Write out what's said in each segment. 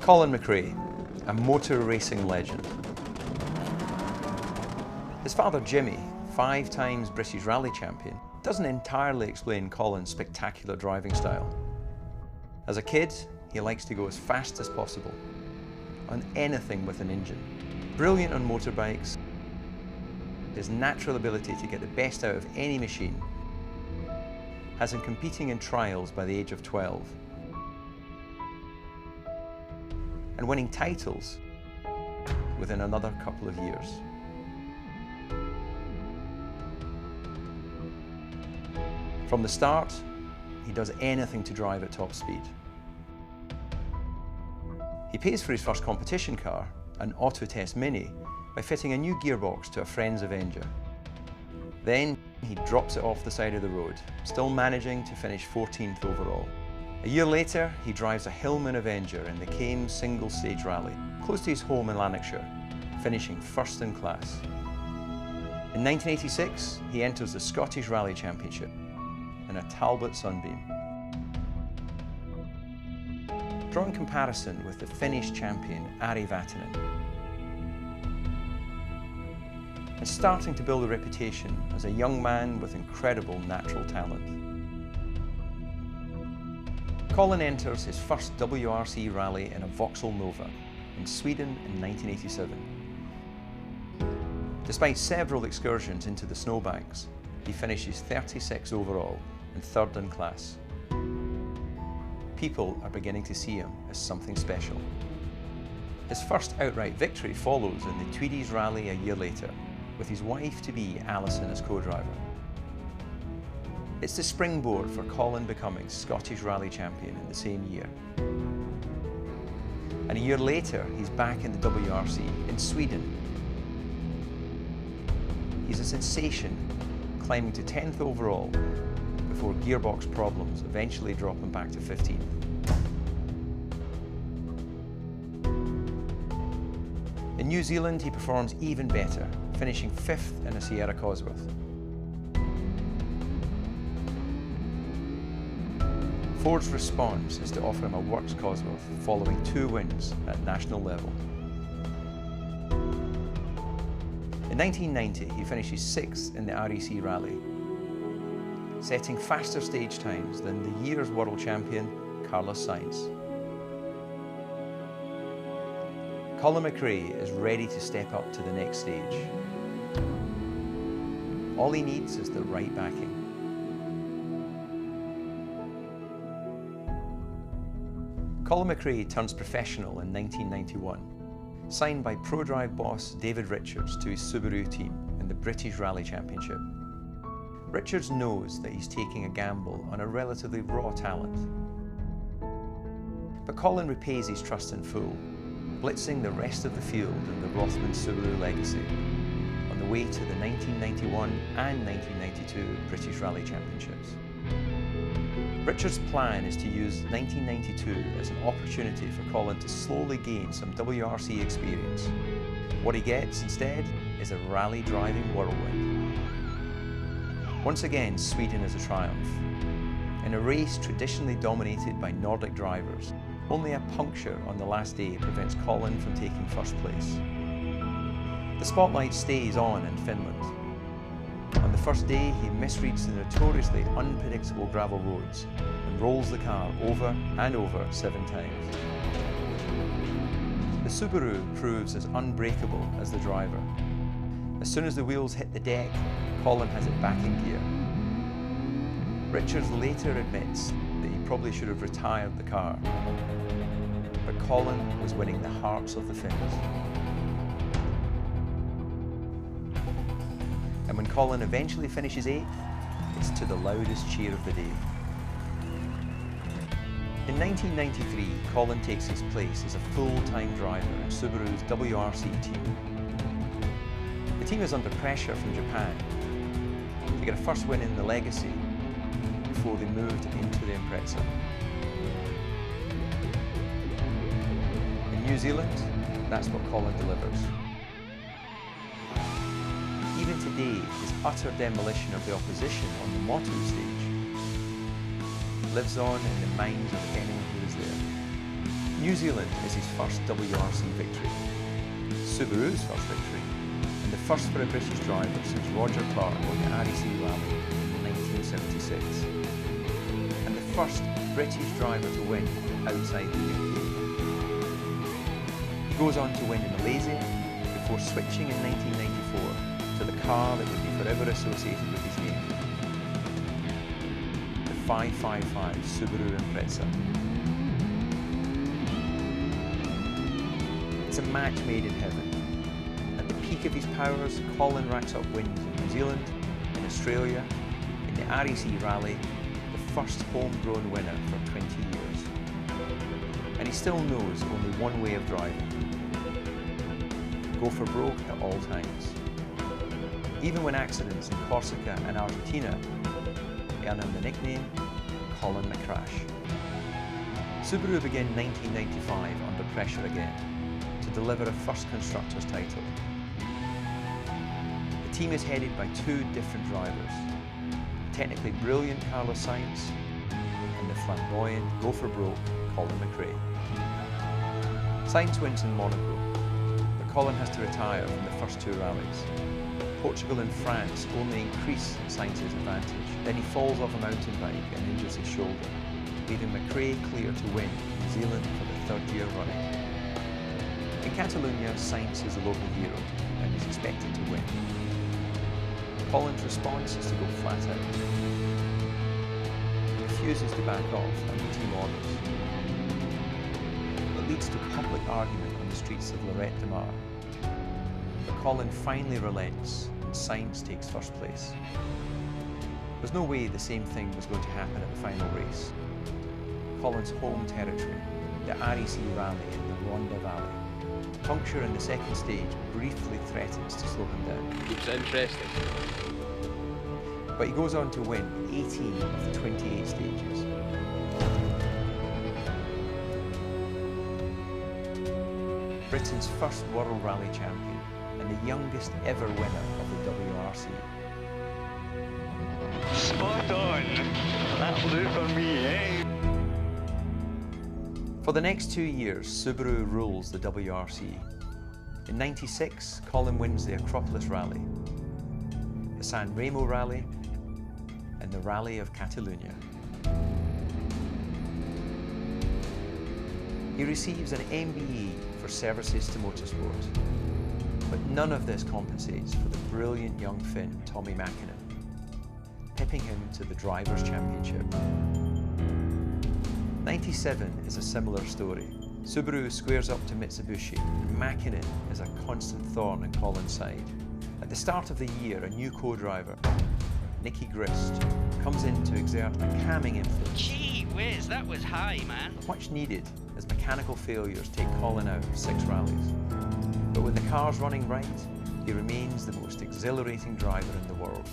Colin McRae, a motor racing legend. His father Jimmy, 5 times British rally champion, doesn't entirely explain Colin's spectacular driving style. As a kid, he likes to go as fast as possible, on anything with an engine. Brilliant on motorbikes, his natural ability to get the best out of any machine has him competing in trials by the age of 12 and winning titles within another couple of years. From the start, he does anything to drive at top speed. He pays for his first competition car, an Autotest Mini, by fitting a new gearbox to a friend's Avenger. Then he drops it off the side of the road, still managing to finish 14th overall. A year later, he drives a Hillman Avenger in the Kames single-stage rally, close to his home in Lanarkshire, finishing first in class. In 1986, he enters the Scottish Rally Championship in a Talbot Sunbeam. Drawing comparison with the Finnish champion Ari Vatanen, and starting to build a reputation as a young man with incredible natural talent. Colin enters his first WRC rally in a Vauxhall Nova in Sweden in 1987. Despite several excursions into the snowbanks, he finishes 36 overall and 3rd in class. People are beginning to see him as something special. His first outright victory follows in the Tweedies Rally a year later, with his wife-to-be Alison as co-driver. It's the springboard for Colin becoming Scottish Rally champion in the same year. And a year later, he's back in the WRC in Sweden. He's a sensation, climbing to 10th overall before gearbox problems eventually drop him back to 15th. In New Zealand, he performs even better, finishing 5th in a Sierra Cosworth. Ford's response is to offer him a Works Cosworth following 2 wins at national level. In 1990, he finishes 6th in the REC Rally, setting faster stage times than the year's world champion, Carlos Sainz. Colin McRae is ready to step up to the next stage. All he needs is the right backing. Colin McRae turns professional in 1991, signed by ProDrive boss David Richards to his Subaru team in the British Rally Championship. Richards knows that he's taking a gamble on a relatively raw talent. But Colin repays his trust in full, blitzing the rest of the field in the Rothman Subaru Legacy on the way to the 1991 and 1992 British Rally Championships. Richard's plan is to use 1992 as an opportunity for Colin to slowly gain some WRC experience. What he gets instead is a rally driving whirlwind. Once again, Sweden is a triumph. In a race traditionally dominated by Nordic drivers, only a puncture on the last day prevents Colin from taking first place. The spotlight stays on in Finland. On the first day, he misreads the notoriously unpredictable gravel roads and rolls the car over and over 7 times. The Subaru proves as unbreakable as the driver. As soon as the wheels hit the deck, Colin has it back in gear. Richards later admits that he probably should have retired the car, but Colin was winning the hearts of the Finns. And when Colin eventually finishes 8th, it's to the loudest cheer of the day. In 1993, Colin takes his place as a full-time driver in Subaru's WRC team. The team is under pressure from Japan to get a first win in the Legacy before they moved into the Impreza. In New Zealand, that's what Colin delivers. Even today, his utter demolition of the opposition on the Moto stage lives on in the minds of anyone who was there. New Zealand is his first WRC victory, Subaru's first victory, and the first for a British driver since Roger Clark won the REC Rally in 1976, and the first British driver to win outside the UK. He goes on to win in Malaysia before switching in 1994 to the car that would be forever associated with his name, the 555 Subaru Impreza. It's a match made in heaven. At the peak of his powers, Colin racks up wins in New Zealand, in Australia, in the REC Rally, the first homegrown winner for 20 years. And he still knows only one way of driving: go for broke at all times. Even when accidents in Corsica and Argentina earn him the nickname Colin McRae. Subaru began 1995 under pressure again to deliver a first constructors title. The team is headed by two different drivers, technically brilliant Carlos Sainz and the flamboyant go-for-broke Colin McRae. Sainz wins in Monaco, but Colin has to retire from the first two rallies. Portugal and France only increase Sainz's advantage. Then he falls off a mountain bike and injures his shoulder, leaving McRae clear to win New Zealand for the third year running. In Catalonia, Sainz is the local hero and is expected to win. Colin's response is to go flat out. He refuses to back off under team orders. It leads to public argument on the streets of Lloret de Mar. But Colin finally relents and Sainz takes first place. There's no way the same thing was going to happen at the final race. Colin's home territory, the REC Rally in the Rhondda Valley. Puncture in the second stage briefly threatens to slow him down. Looks interesting. But he goes on to win 18 of the 28 stages. Britain's first World Rally champion and the youngest ever winner of the WRC. Spot on! That'll do for me, eh? For the next 2 years, Subaru rules the WRC. In '96, Colin wins the Acropolis Rally, the San Remo Rally, and the Rally of Catalunya. He receives an MBE for services to motorsport, but none of this compensates for the brilliant young Finn, Tommy Mäkinen, pipping him to the Drivers' Championship. '97 is a similar story. Subaru squares up to Mitsubishi, and Mäkinen is a constant thorn in Colin's side. At the start of the year, a new co-driver, Nicky Grist, comes in to exert a calming influence. Gee whiz, that was high, man. Much needed, as mechanical failures take Colin out of 6 rallies. But when the car's running right, he remains the most exhilarating driver in the world.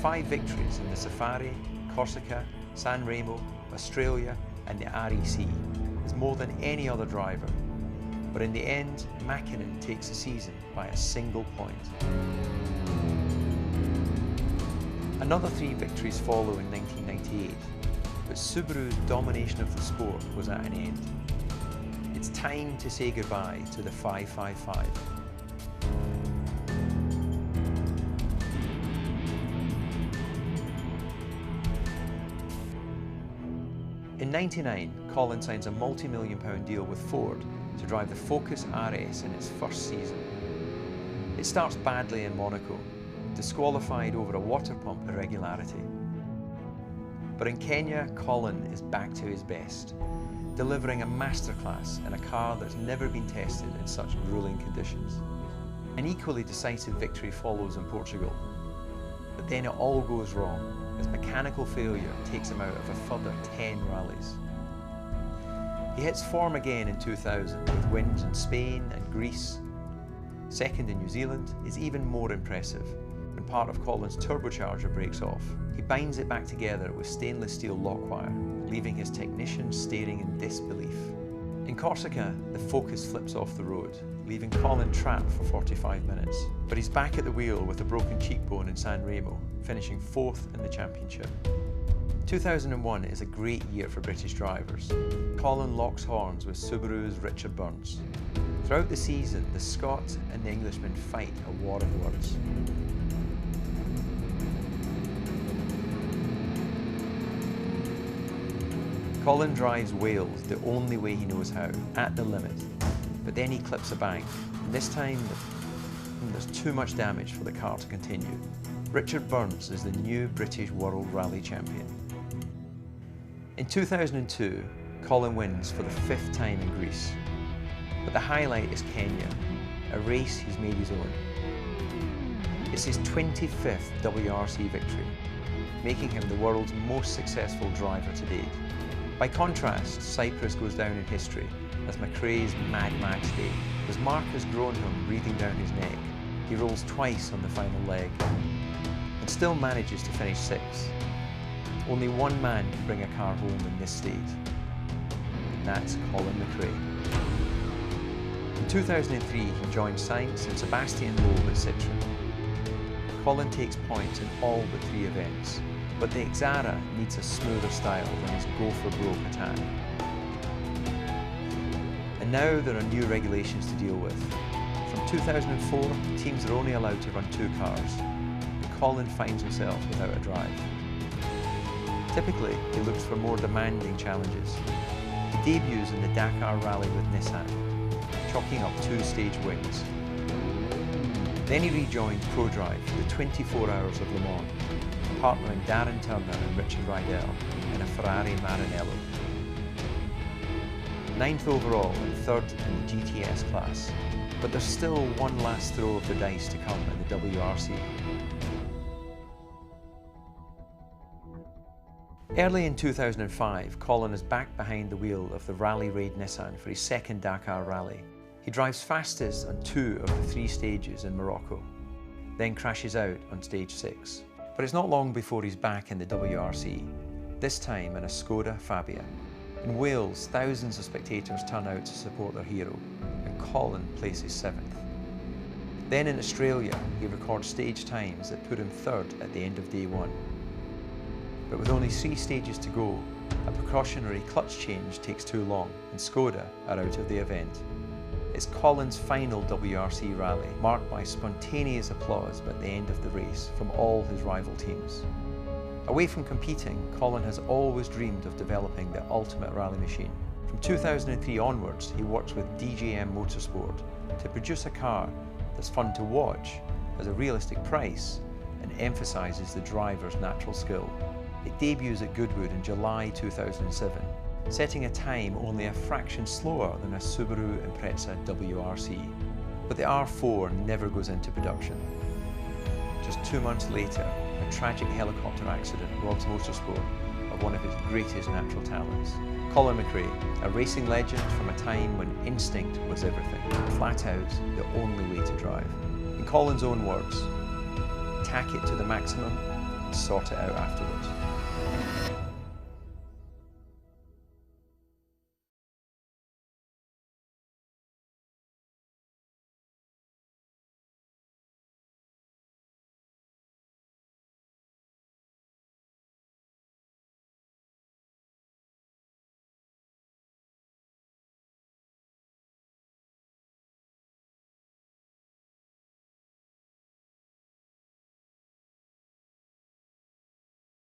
5 victories in the Safari, Corsica, San Remo, Australia and the REC is more than any other driver. But in the end, Mäkinen takes the season by a single point. Another 3 victories follow in 1998, but Subaru's domination of the sport was at an end. It's time to say goodbye to the 555. In '99, Colin signs a multi-million-pound deal with Ford to drive the Focus RS in its first season. It starts badly in Monaco, disqualified over a water pump irregularity. But in Kenya, Colin is back to his best, delivering a masterclass in a car that's never been tested in such grueling conditions. An equally decisive victory follows in Portugal, but then it all goes wrong as mechanical failure takes him out of a further 10 rallies. He hits form again in 2000 with wins in Spain and Greece. Second in New Zealand is even more impressive when part of Colin's turbocharger breaks off. He binds it back together with stainless steel lock wire, leaving his technicians staring in disbelief. In Corsica, the Focus flips off the road, leaving Colin trapped for 45 minutes. But he's back at the wheel with a broken cheekbone in San Remo, finishing 4th in the championship. 2001 is a great year for British drivers. Colin locks horns with Subaru's Richard Burns. Throughout the season, the Scot and the Englishman fight a war of words. Colin drives Wales the only way he knows how, at the limit. But then he clips a bank, and this time there's too much damage for the car to continue. Richard Burns is the new British World Rally Champion. In 2002, Colin wins for the 5th time in Greece. But the highlight is Kenya, a race he's made his own. It's his 25th WRC victory, making him the world's most successful driver to date. By contrast, Cyprus goes down in history as McRae's Mad Max Day. As Mark has grown him breathing down his neck, he rolls twice on the final leg and still manages to finish 6th. Only one man can bring a car home in this state, and that's Colin McRae. In 2003, he joined Sainz and Sebastian Loeb at Citroën. Colin takes points in all but 3 events, but the Xara needs a smoother style than his go-for-broke attack. And now there are new regulations to deal with. From 2004, teams are only allowed to run 2 cars, and Colin finds himself without a drive. Typically, he looks for more demanding challenges. He debuts in the Dakar Rally with Nissan, chalking up 2 stage wins. Then he rejoined ProDrive for the 24 Hours of Le Mans, partnering Darren Turner and Richard Rydell in a Ferrari Maranello. 9th overall and 3rd in the GTS class, but there's still one last throw of the dice to come in the WRC. Early in 2005, Colin is back behind the wheel of the Rally Raid Nissan for his 2nd Dakar Rally. He drives fastest on 2 of the 3 stages in Morocco, then crashes out on stage 6. But it's not long before he's back in the WRC, this time in a Skoda Fabia. In Wales, thousands of spectators turn out to support their hero, and Colin places 7th. Then in Australia, he records stage times that put him 3rd at the end of day 1. But with only 3 stages to go, a precautionary clutch change takes too long, and Skoda are out of the event. It's Colin's final WRC rally, marked by spontaneous applause at the end of the race from all his rival teams. Away from competing, Colin has always dreamed of developing the ultimate rally machine. From 2003 onwards, he works with DJM Motorsport to produce a car that's fun to watch, has a realistic price, and emphasises the driver's natural skill. It debuts at Goodwood in July 2007, setting a time only a fraction slower than a Subaru Impreza WRC. But the R4 never goes into production. Just 2 months later, a tragic helicopter accident robs Motorsport of one of its greatest natural talents. Colin McRae, a racing legend from a time when instinct was everything, flat out the only way to drive. In Colin's own words, tack it to the maximum and sort it out afterwards.